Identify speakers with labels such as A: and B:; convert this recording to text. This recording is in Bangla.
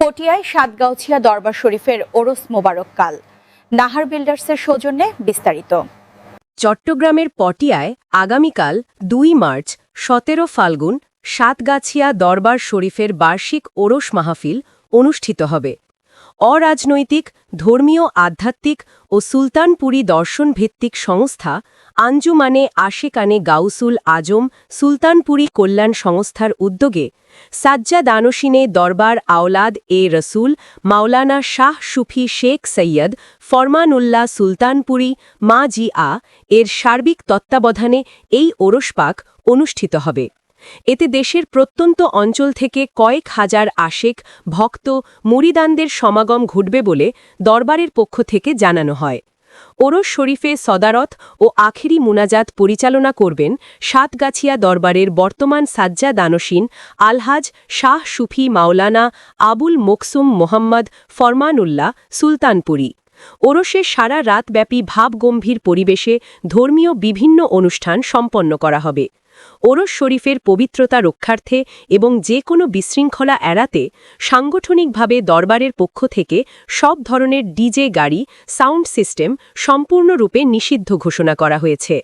A: পটিয়ায় সাতগাছিয়া দরবার শরীফের ওরস মোবারক কাল। নাহার বিল্ডার্সের সৌজন্যে বিস্তারিত।
B: চট্টগ্রামের পটিয়ায় আগামীকাল ২ মার্চ ১৭ ফাল্গুন সাতগাছিয়া দরবার শরীফের বার্ষিক ওরস মাহফিল অনুষ্ঠিত হবে। অরাজনৈতিক, ধর্মীয়, আধ্যাত্মিক ও সুলতানপুরী দর্শনভিত্তিক সংস্থা আঞ্জুমানে আশেকানে গাউসুল আজম সুলতানপুরী কল্যাণ সংস্থার উদ্যোগে সাজ্জা দানসিনে দরবার আওলাদ এ রসুল মাওলানা শাহ সুফি শেখ সৈয়দ ফরমানুল্লাহ সুলতানপুরী মা জি এর সার্বিক তত্ত্বাবধানে এই ওরস পাক অনুষ্ঠিত হবে। এতে দেশের প্রত্যন্ত অঞ্চল থেকে কয়েক হাজার আশেক, ভক্ত, মুরিদানদের সমাগম ঘটবে বলে দরবারের পক্ষ থেকে জানানো হয়। ওরস শরীফে সদারত ও আখিরি মুনাজাত পরিচালনা করবেন সাতগাছিয়া দরবারের বর্তমান সাজ্জা দানসিন আলহাজ শাহ সুফি মাওলানা আবুল মোকসুম মোহাম্মদ ফরমানুল্লাহ সুলতানপুরী। ওরসে সারা রাতব্যাপী ভাবগম্ভীর পরিবেশে ধর্মীয় বিভিন্ন অনুষ্ঠান সম্পন্ন করা হবে। ওরস শরীফের পবিত্রতা রক্ষার্থে এবং যে কোনো বিশৃঙ্খলা এড়াতে সাংগঠনিকভাবে দরবারের পক্ষ থেকে সব ধরনের ডিজে গাড়ি, সাউন্ড সিস্টেম সম্পূর্ণরূপে নিষিদ্ধ ঘোষণা করা হয়েছে।